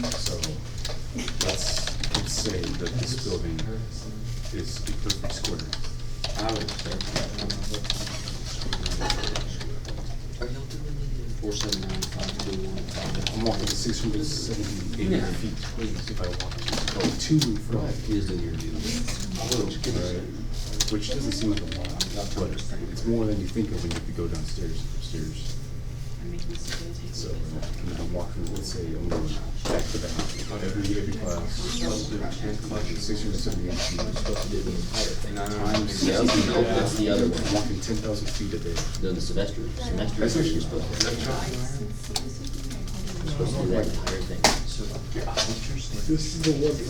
So let's say that this building is a perfect square. I would say. 479, I'm walking 670, 800 feet if I walk two in front. Which doesn't seem like a lot, but it's more than you think of when you have to go downstairs and upstairs. So I'm walking, let's say I'm going back to back every class. 678 feet. That's the other one. I'm walking 10,000 feet a day. No, the semester That's is actually supposed to do that entire thing. This is the one for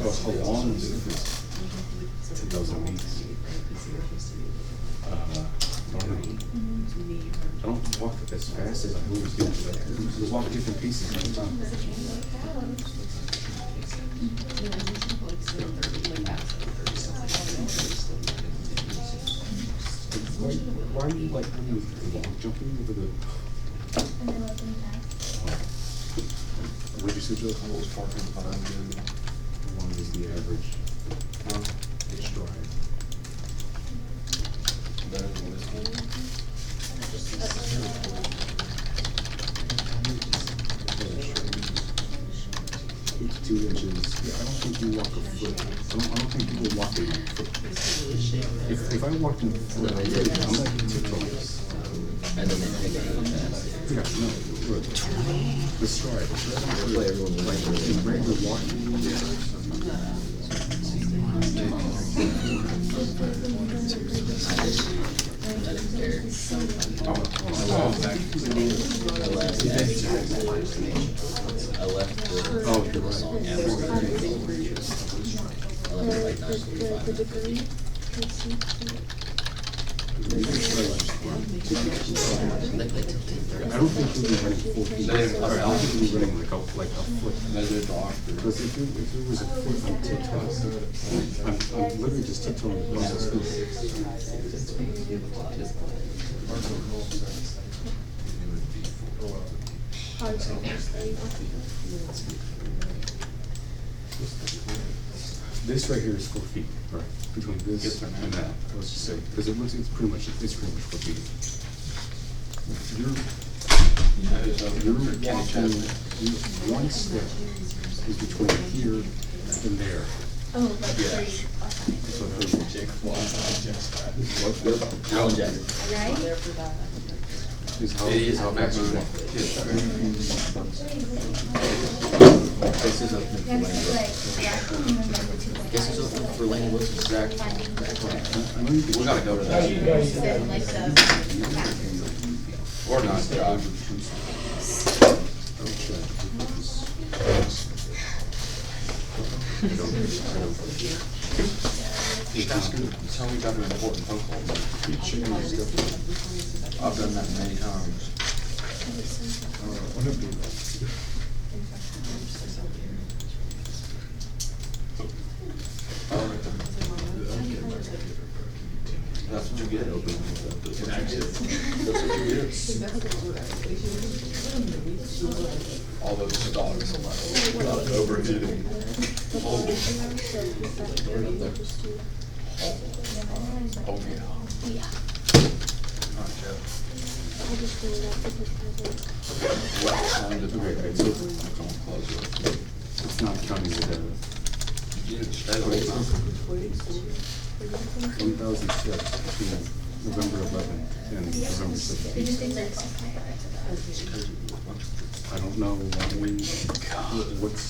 Oh, how long is it? 10,000 weeks. I don't know. I don't walk as fast as I always do. We walk different paces all the time. Why are you like jumping over the? And then let them pass. Where'd you switch up? How long is the average stride? It's 2 inches. Yeah, I don't think you walk a foot. I don't think people walk a foot. If I walked in a foot, I'm not tiptoeing. And then they take it really fast. Yeah, no, look. The stride. Like regular walking. I left the song after. I left it like 9:45. I don't think you'll be running 4 feet. I don't think you'll be running like a foot. Because if it was a foot on tiptoes, I'm literally just tiptoeing across the street. This right here is 4 feet, right? Between this and that, let's just say, because it looks, it's pretty much 4 feet. You're walking, one step is between here and there. Oh, like 30. So Alan Jackson. Right? is how fast you walk. This is open for Lane Wilson. This is open for Lane Wilson. Exactly. I know you can. We gotta go to that. Or not, Josh. Just ask him, tell me about an important phone call. I've done that many times. That's what you get. That's what you get. All those dogs overheating. Oh yeah. Not yet. What time did Okay, the so come closer? it's not counting the death. You didn't stay the whole time. 1,000 steps between November 11th and November 17th. I don't know when, what's,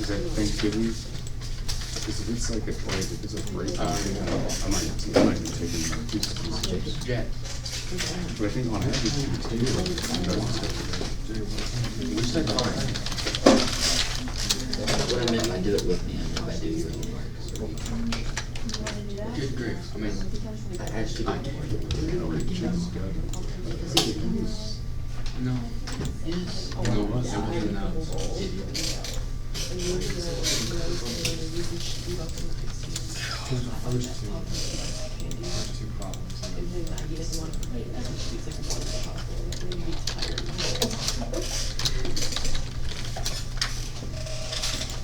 is that Thanksgiving? Because if it's like a break, if it's a break, I'm not even taking my pieces. But I think on average, you stay like 1,000 steps a day. We stay fine. What I meant, I do it with me, and if I do, you're in the mark. Good grief. I mean, I actually do. no. Yes. No, it wasn't that. He doesn't want to complain. He's like, "One of the hospital, maybe he's tired."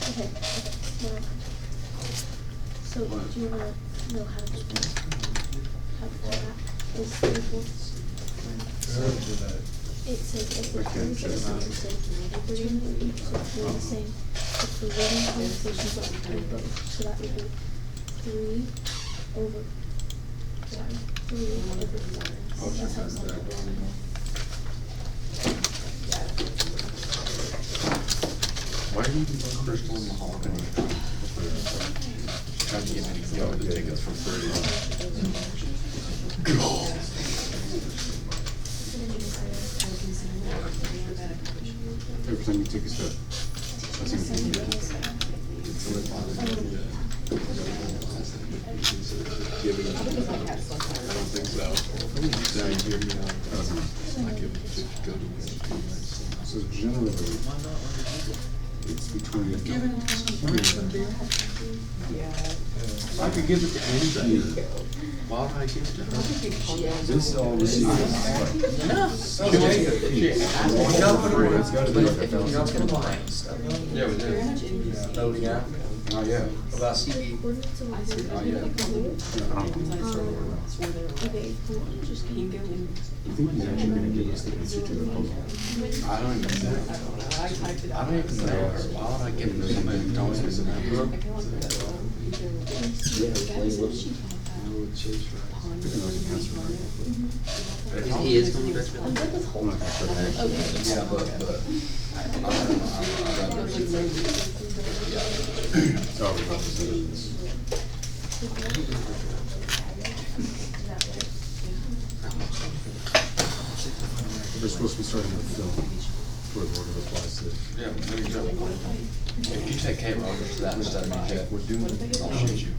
Okay, whatever. So, do you wanna know how to do that? How to do that? Is 3/4. It says if the terms of the sentence say three, so three the same. If the written conversations are both, so that would be 3 over 1. 3 over 4. That's how it's like it. Why are you even going Crystal in the Mahogany? Trying to get me to go with the tickets for free. Every time you take a step, I seem to be I don't think so. I give it to go to So generally, it's between. I could give it to anybody. Why would I give it to her? This all receives like. It's gotta be like a thousand. Yeah, we do. Loading out? Oh, yeah. Ordinance of the Oh, yeah. okay, cool. Just I think he's actually gonna give us the answer to the puzzle. I don't even know. I don't even know her. Why would I give it to somebody who don't even know her? He is coming back to I'm good with whole. Yeah, but I'd rather. It's all representatives. We're supposed to be starting with film for the order of applies to. Yeah, there you go. If you take Kate Roberts to that instead of me, Jack, we're doing it, I'll shoot you.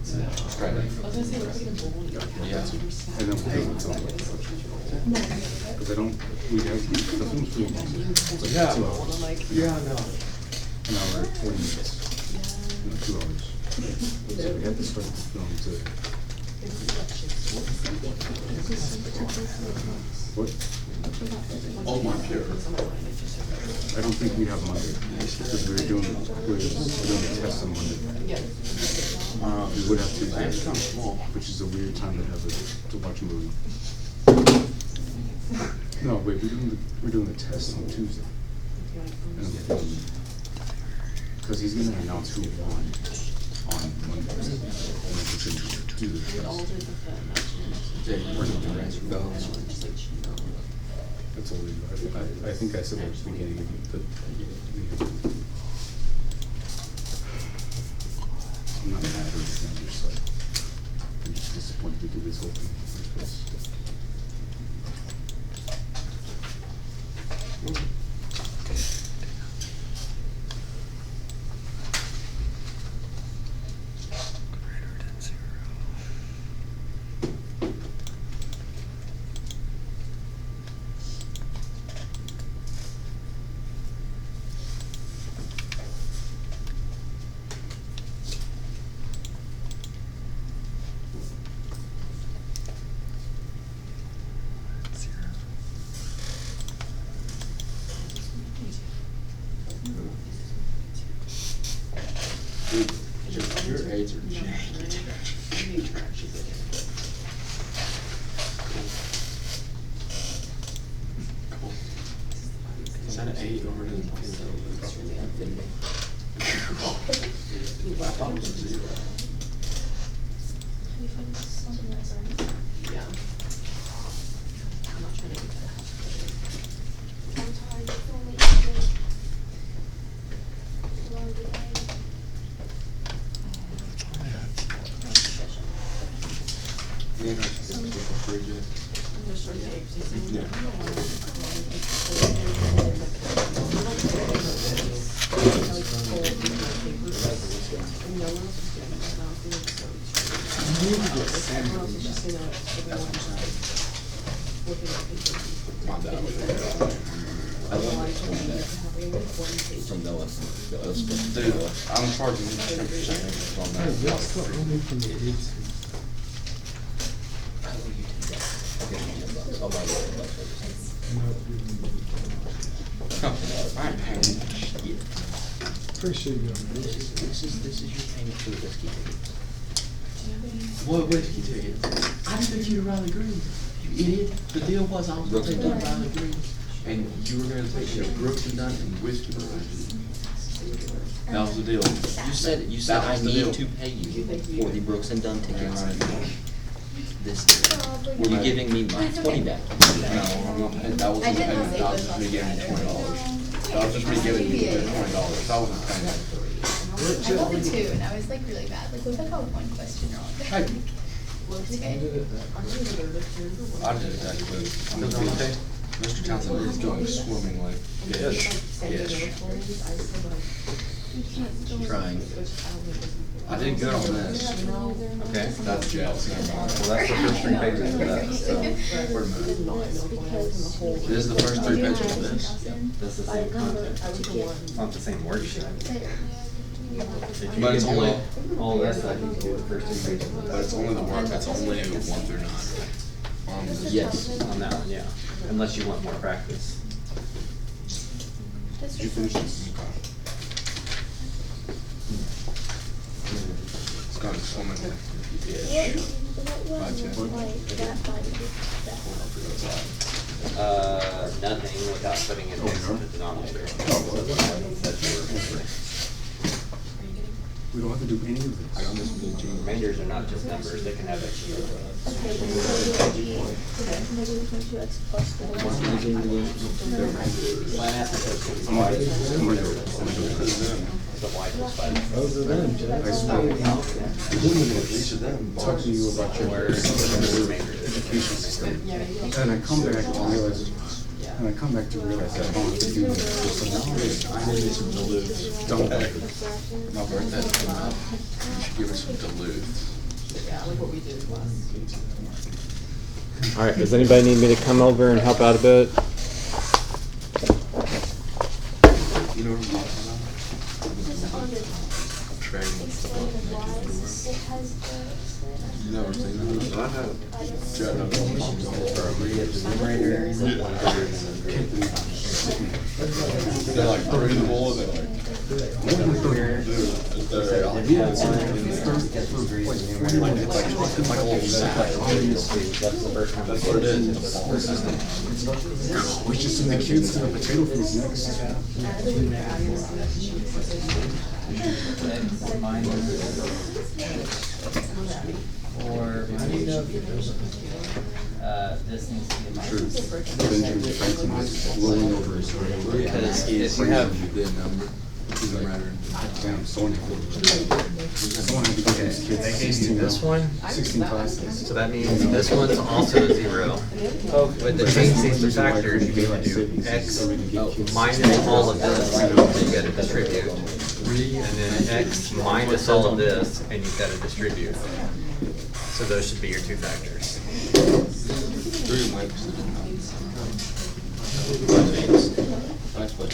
Straight up. I was gonna say, we're taking a bowl. Yeah. And then we'll do it until. Because I don't, we have, the film's pretty long. It's like 2 hours. I'm like, Yeah, I know. An hour, 40 minutes. No, 2 hours. So we have to start the film to. What? Oh, my pure. I don't think we have Monday, because we're doing the test on Monday. We would have That's kind of Tuesday, small. which is a weird time to have to watch a movie. No, wait, we're doing the test on Tuesday. Because he's gonna announce who won on Monday. And then we should do the test. Jake, we're doing the rest of those. That's all we do. I think I said at the beginning of I'm not mad or anything, I'm just like, I'm just disappointed to do this whole thing in the first place. Dude, your aids are janky. Cool. Is that an 8 over to the point? I thought it was a 0. Can you find something that's on? yeah. I'm not trying to get that. I'm tired, I feel like it's a long day. Yeah, no, it's good for free, Jake. I'm just sort of Yeah. My dad was From Noah. Dude, I'm charging you 10% on that. I ain't paying shit. Appreciate you. This is your payment for the whiskey ticket. What whiskey ticket? I didn't take you to Riley Green. You idiot. The deal was I was gonna take you to Riley Green. And you were gonna take me to Brooks and Dunn and whiskey brewery. That was the deal. You said That I was the deal. need to pay you for the Brooks and Dunn tickets. This deal. Were you But- giving me my 20 back? No, I'm not paying. That wasn't the payment. That was just me giving you $20. That was just me giving you $20. That wasn't paying. I got the two, and I was like really bad. Like, I got one question wrong. Hey, It's okay. I did that, but Mr. Townsend is going swimmingly. Ish. Trying. I did good on this. Okay. That's Jeff's. Well, that's the first 3 pages of that, so. Wait a minute. This is the first 3 pages of this. That's the same content. It's not the same worksheet. If you But it's can do only- all this stuff, you can do the first 3 pages of But that. it's only the work, that's only 1 through 9. Yes. On that one, yeah. Unless you want more practice. Did you finish this? It's going swimmingly. Ish. Nothing without putting it next to the denominator. We don't have to do any of this. I got this from the team. Remainders are not just numbers, they can have extra. The y plus 5. Those are them, Jeff. I swear. Each of them. Talk to you about your education system. And I come back to realize, that I don't have to do this. So now I need some Duluth. don't like My birthday's coming up. You should give me some Duluth. Yeah, like what we did last. Alright, does anybody need me to come over and help out a bit? You know what I'm talking about? Trading. You never seen that? I have. They're like breathable, they're like. It's like a little sack. That's what it is. We should send the kids to the potato fields next. Or this needs to be Benjamin Franklin is rolling over his grave. Because if you have, The number. Doesn't matter. Damn, someone had to give these kids they gave you this one, 16 classes. so that means this one's also a 0. With the change these to factors, you can do x minus all of this, and you gotta distribute. And then x minus all of this, and you've gotta distribute. So those should be your 2 factors. 3 wipes. That's what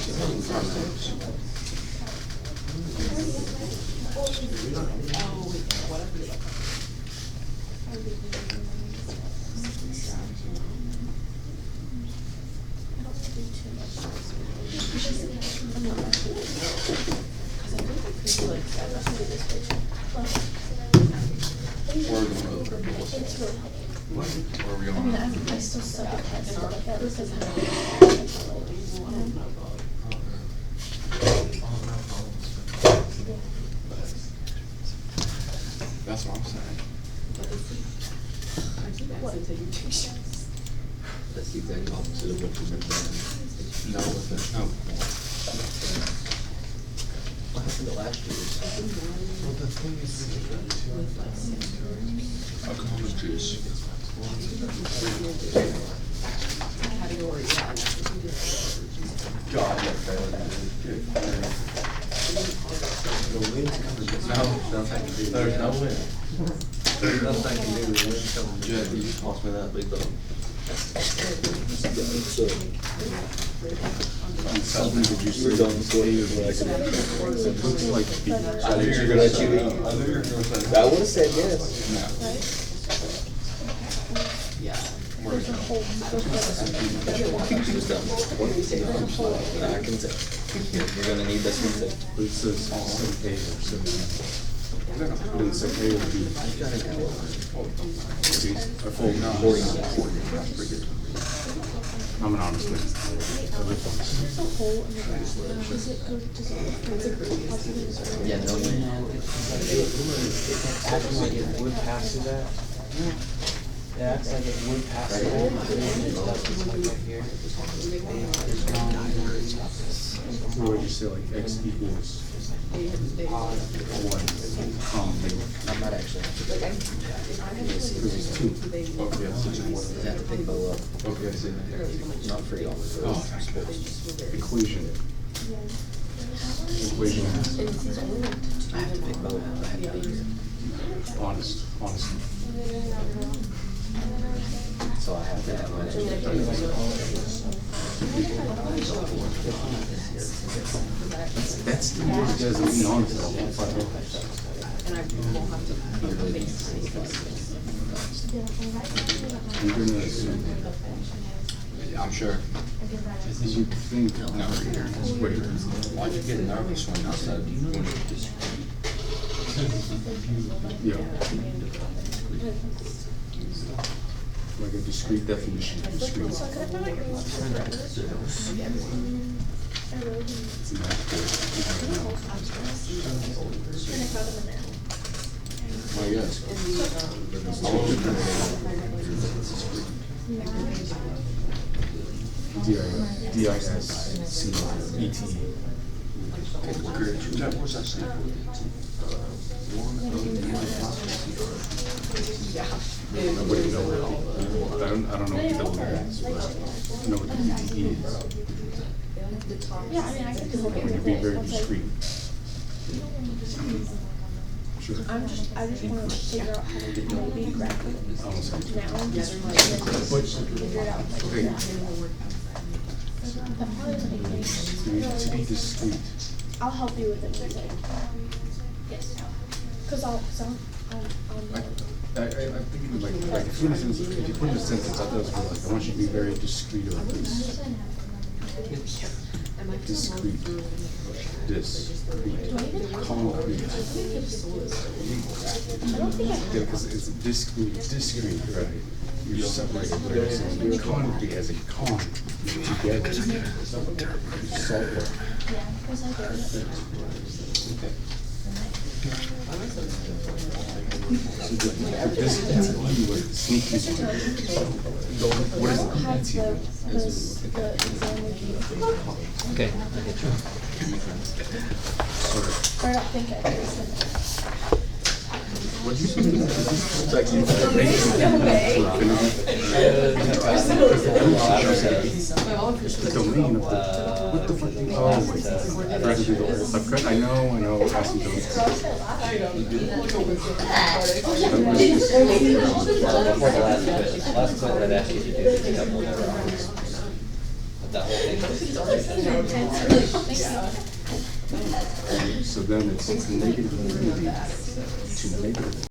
Where are we going? Where are we going? I still suck at tests, but like at least I That's what I'm saying. That's the exact opposite of what you've been doing. No, with it, no. What happened to last year's? Well, the thing is, we did that too. A common juice. Category, yeah, and that's what we did. God, that trailer is good. The wind's coming. No, there's no wind. There's nothing I can do, the wind's coming. Jeff, you just tossed me that big dog. Something that you see on the sleeve, it looks like beef. I knew you were gonna let you eat. I knew you were gonna say. I would've said yes. No. Yeah. There's a hole. There's a hole. I can tell. You're gonna need this one too. But it says A or something. It doesn't say A or B. See, I fold now. I'm an honest man. There's a hole in the ground. Does it go, does it possibly? Yeah, no way. Acting like it would pass through that. Yeah, acts like it would pass through that. Or would you say like X equals 1, I'm not actually. because it's 2. Okay, You have to pick bow up. okay, I see. Not for y'all. Equation. Equation. I have to pick bow up. I have to be here. Honest. So I have to have my. That's the word that doesn't mean honest. You're gonna assume. I'm sure. You think. Wait. Why'd you get nervous when I said, Yeah. Like a discrete definition of discrete. So could I find like a It's not good. well, yes. D-I-S-C-E-T. What's that stand for? Nobody knows. I don't know what the double is, but I know what the DTE is. Yeah, I mean, I can do It would be very discrete. Sure. I just want to figure out how to maybe grab it now and then figure it out. Okay, That probably doesn't make any sense. to be discrete. I'll help you with it. Yes. Cause I'll I'm thinking like if you put in a sentence, I thought it was like, I want you to be very discreet about this. Discreet. Discreet. Concrete. Yeah, because it's discrete, right? You're separated, whereas in concrete as a con, together. Solve it. This was sneaky. What is have the the exam with you. Okay, I get you. Or I don't think I do. What did you say? It's like you. The domain of the. What the fuck? Oh, wait. I know. Ask me those. Before the last quiz I'd ask you to do is a couple of wrongs. But that whole thing. So then it's negative 3 to negative